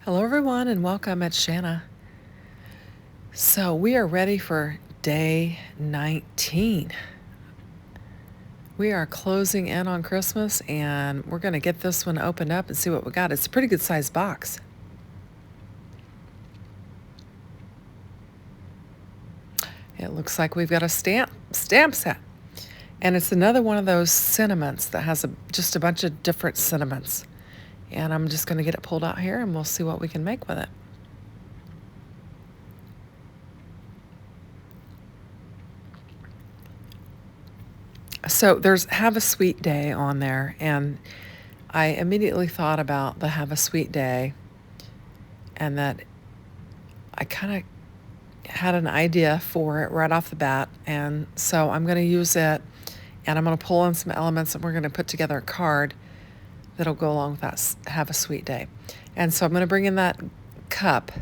Hello everyone and welcome. It's Shanna. So we are ready for day 19. We are closing in on Christmas and we're going to get this one opened up and see what we got. It's a pretty good sized box. It looks like we've got a stamp set. And it's another one of those sentiments that has just a bunch of different sentiments. And I'm just going to get it pulled out here and we'll see what we can make with it. So there's Have a Sweet Day on there, and I immediately thought about the Have a Sweet Day, and that I kind of had an idea for it right off the bat, and so I'm going to use it, and I'm going to pull in some elements, and we're going to put together a card that'll go along with that Have a Sweet Day. And so I'm going to bring in that cup,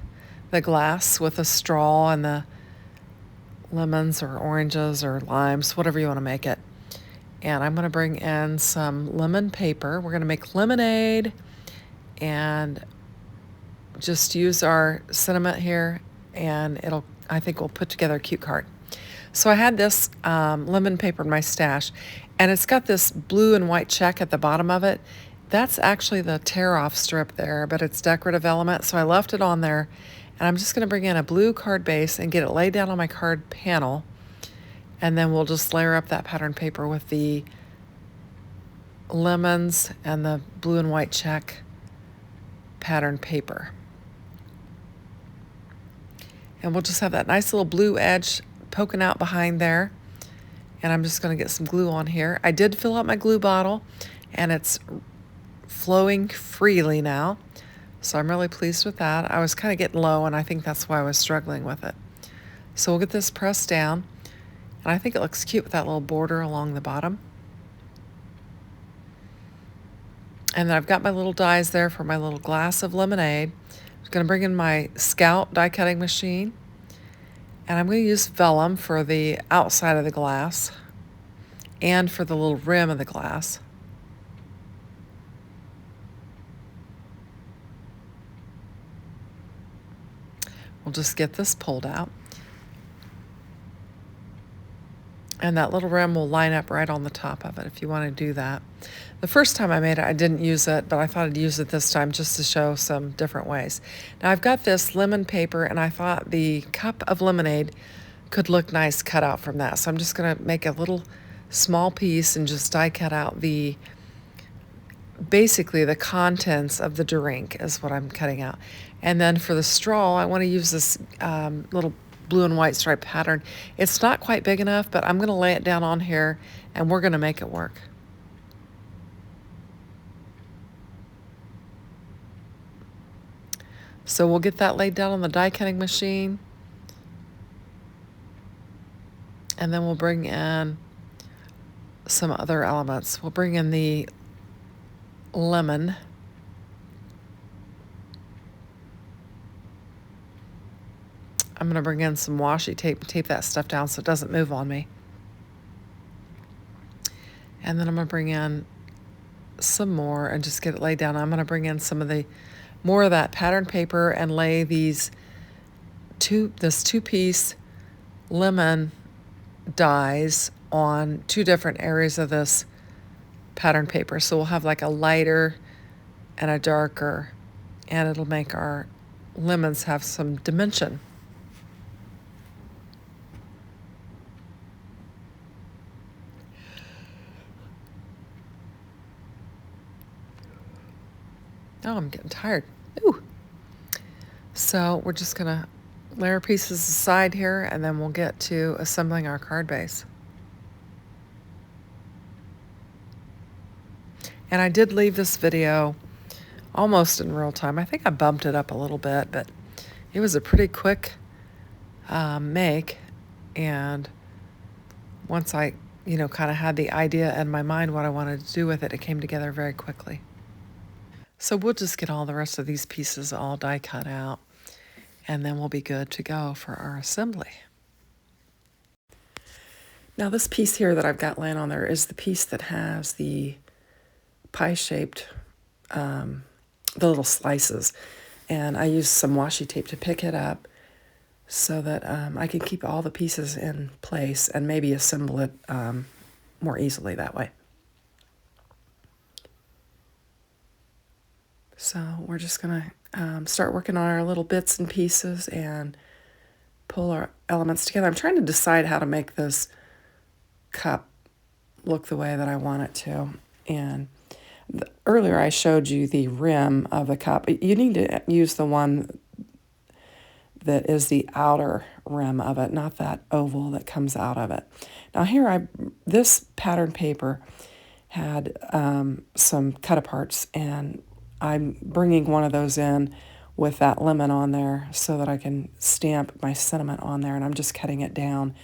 the glass with a straw and the lemons or oranges or limes, whatever you want to make it. And I'm going to bring in some lemon paper. We're going to make lemonade and just use our sentiment here, and I think we'll put together a cute card. So I had this lemon paper in my stash, and it's got this blue and white check at the bottom of it. That's actually the tear-off strip there, but it's decorative element, so I left it on there. And I'm just going to bring in a blue card base and get it laid down on my card panel. And then we'll just layer up that pattern paper with the lemons and the blue and white check pattern paper. And we'll just have that nice little blue edge poking out behind there. And I'm just going to get some glue on here. I did fill up my glue bottle, and it's flowing freely now. So I'm really pleased with that. I was kind of getting low, and I think that's why I was struggling with it. So we'll get this pressed down. And I think it looks cute with that little border along the bottom. And then I've got my little dies there for my little glass of lemonade. I'm going to bring in my Scout die cutting machine. And I'm going to use vellum for the outside of the glass and for the little rim of the glass. We'll just get this pulled out. And that little rim will line up right on the top of it if you want to do that. The first time I made it, I didn't use it, but I thought I'd use it this time just to show some different ways. Now I've got this lemon paper, and I thought the cup of lemonade could look nice cut out from that. So I'm just going to make a little small piece and just die cut out basically the contents of the drink is what I'm cutting out. And then for the straw, I want to use this little blue and white stripe pattern. It's not quite big enough, but I'm going to lay it down on here, and we're going to make it work. So we'll get that laid down on the die cutting machine, and then we'll bring in some other elements. We'll bring in the lemon. I'm going to bring in some washi tape and tape that stuff down so it doesn't move on me. And then I'm going to bring in some more and just get it laid down. I'm going to bring in more of that pattern paper and lay this two-piece lemon dies on two different areas of this pattern paper. So we'll have like a lighter and a darker, and it'll make our lemons have some dimension. Oh, I'm getting tired. Ooh. So we're just going to layer pieces aside here, and then we'll get to assembling our card base. And I did leave this video almost in real time. I think I bumped it up a little bit, but it was a pretty quick make. And once I, kind of had the idea in my mind what I wanted to do with it, it came together very quickly. So we'll just get all the rest of these pieces all die cut out, and then we'll be good to go for our assembly. Now this piece here that I've got laying on there is the piece that has the pie-shaped, the little slices. And I used some washi tape to pick it up so that I can keep all the pieces in place and maybe assemble it more easily that way. So we're just going to start working on our little bits and pieces and pull our elements together. I'm trying to decide how to make this cup look the way that I want it to. And earlier I showed you the rim of the cup. You need to use the one that is the outer rim of it, not that oval that comes out of it. Now here, this pattern paper had some cut-aparts, and I'm bringing one of those in with that lemon on there so that I can stamp my sentiment on there, and I'm just cutting it down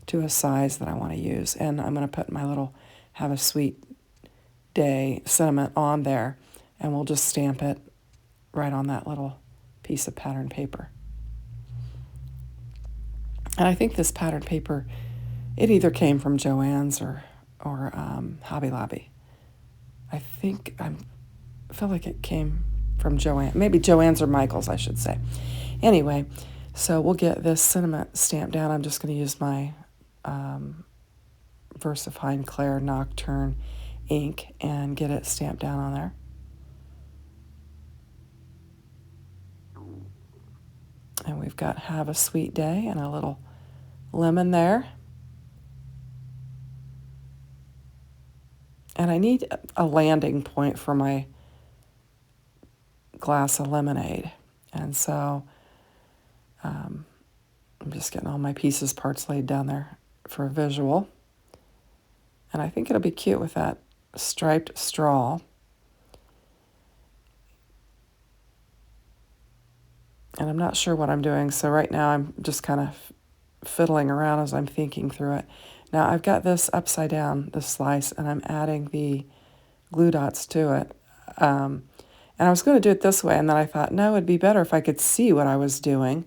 to a size that I want to use. And I'm going to put my little Have a Sweet Day sentiment on there, and we'll just stamp it right on that little piece of pattern paper. And I think this pattern paper, it either came from Joann's or Hobby Lobby. I feel like it came from Joann, maybe Joann's or Michael's, I should say. Anyway, so we'll get this sentiment stamped down. I'm just going to use my VersaFine Clair Nocturne ink and get it stamped down on there. And we've got Have a Sweet Day and a little lemon there. And I need a landing point for my glass of lemonade. And so I'm just getting all my parts laid down there for a visual. And I think it'll be cute with that striped straw. And I'm not sure what I'm doing, so right now I'm just kind of fiddling around as I'm thinking through it. Now I've got this upside down, this slice, and I'm adding the glue dots to it. And I was going to do it this way, and then I thought, no, it'd be better if I could see what I was doing.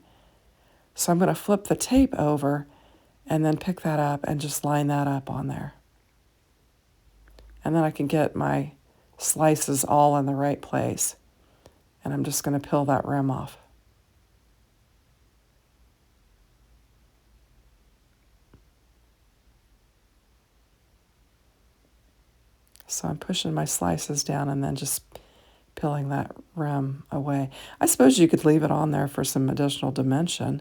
So I'm going to flip the tape over and then pick that up and just line that up on there. And then I can get my slices all in the right place. And I'm just going to peel that rim off. So I'm pushing my slices down and then just peeling that rim away. I suppose you could leave it on there for some additional dimension.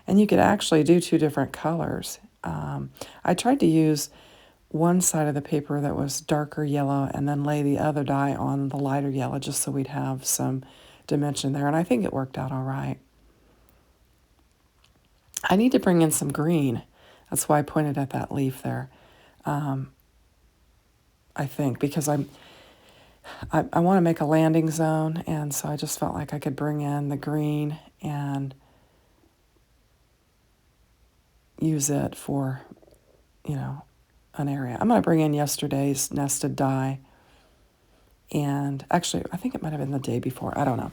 And you could actually do two different colors. I tried to use one side of the paper that was darker yellow and then lay the other dye on the lighter yellow just so we'd have some dimension there. And I think it worked out all right. I need to bring in some green. That's why I pointed at that leaf there. I think because I want to make a landing zone, and so I just felt like I could bring in the green and use it for, an area. I'm going to bring in yesterday's nested die, and actually I think it might have been the day before. I don't know.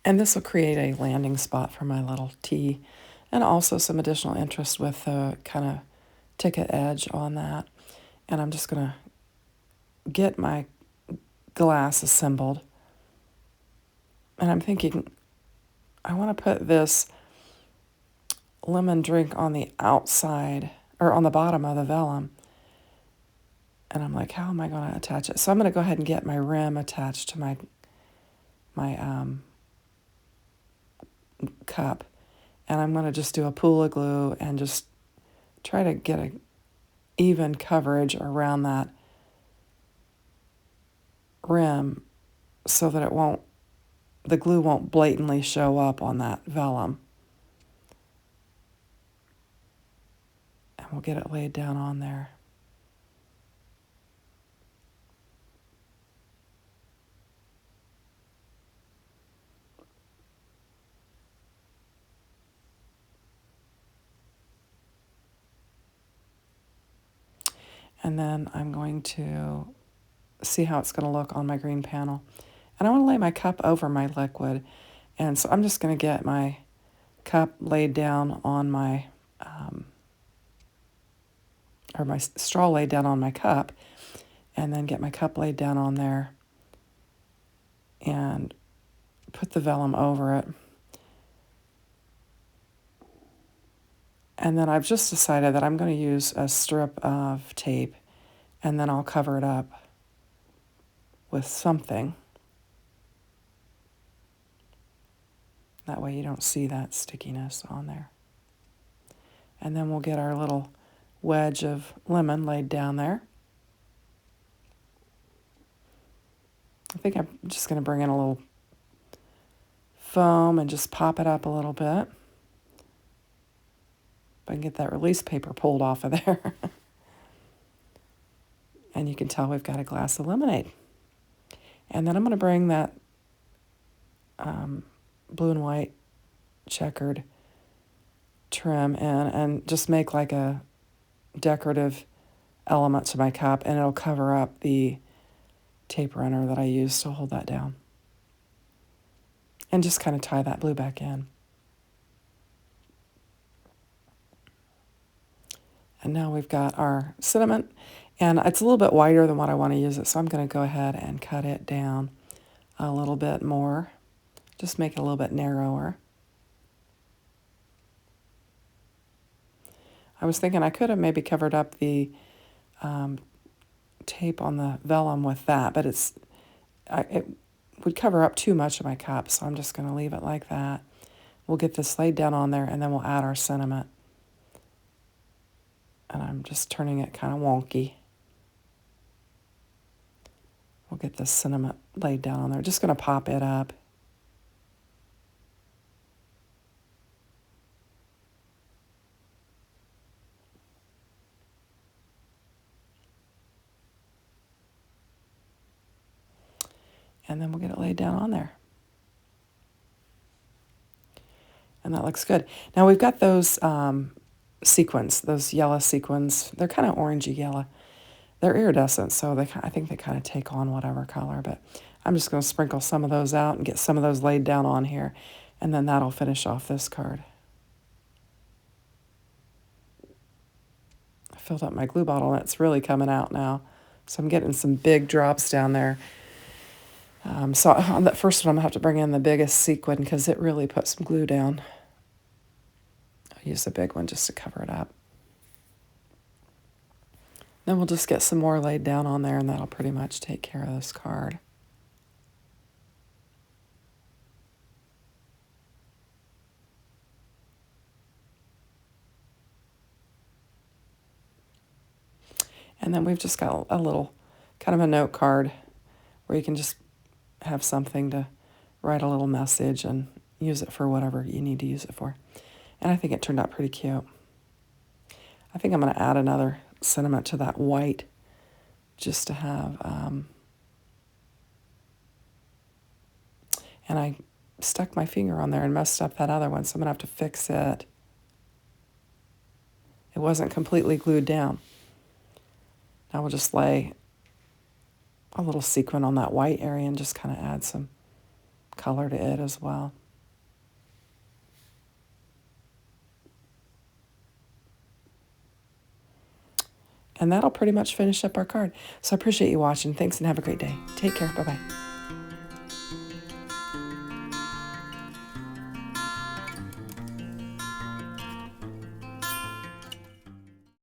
And this will create a landing spot for my little tea, and also some additional interest with the kind of ticket edge on that. And I'm just going to get my glass assembled. And I'm thinking, I want to put this lemon drink on the outside, or on the bottom of the vellum. And I'm like, how am I going to attach it? So I'm going to go ahead and get my rim attached to my cup. And I'm going to just do a pool of glue and just try to get a even coverage around that rim so that the glue won't blatantly show up on that vellum. And we'll get it laid down on there. And then I'm going to see how it's going to look on my green panel. And I want to lay my cup over my liquid. And so I'm just going to get my cup laid down on my, or my straw laid down on my cup, and then get my cup laid down on there and put the vellum over it. And then I've just decided that I'm going to use a strip of tape, and then I'll cover it up with something. That way you don't see that stickiness on there. And then we'll get our little wedge of lemon laid down there. I think I'm just going to bring in a little foam and just pop it up a little bit. If I can get that release paper pulled off of there. And you can tell we've got a glass of lemonade. And then I'm going to bring that blue and white checkered trim in and just make like a decorative element to my cup, and it'll cover up the tape runner that I used to hold that down. And just kind of tie that blue back in. And now we've got our cinnamon, and it's a little bit wider than what I want to use it, so I'm going to go ahead and cut it down a little bit more. Just make it a little bit narrower. I was thinking I could have maybe covered up the tape on the vellum with that, but it would cover up too much of my cup, so I'm just going to leave it like that. We'll get this laid down on there, and then we'll add our cinnamon. And I'm just turning it kind of wonky. We'll get this cinnamon laid down on there. Just going to pop it up. And then we'll get it laid down on there. And that looks good. Now we've got those sequins, those yellow sequins. They're kind of orangey yellow. They're iridescent, so I think they kind of take on whatever color. But I'm just going to sprinkle some of those out and get some of those laid down on here. And then that'll finish off this card. I filled up my glue bottle, and it's really coming out now. So I'm getting some big drops down there. So on that first one, I'm going to have to bring in the biggest sequin because it really put some glue down. I'll use the big one just to cover it up. Then we'll just get some more laid down on there, and that'll pretty much take care of this card. And then we've just got a little kind of a note card where you can just have something to write a little message and use it for whatever you need to use it for. And I think it turned out pretty cute. I think I'm going to add another sentiment to that white just to have, and I stuck my finger on there and messed up that other one, so I'm going to have to fix it. It wasn't completely glued down. Now we'll just lay a little sequin on that white area and just kind of add some color to it as well. And that'll pretty much finish up our card. So I appreciate you watching. Thanks and have a great day. Take care. Bye-bye.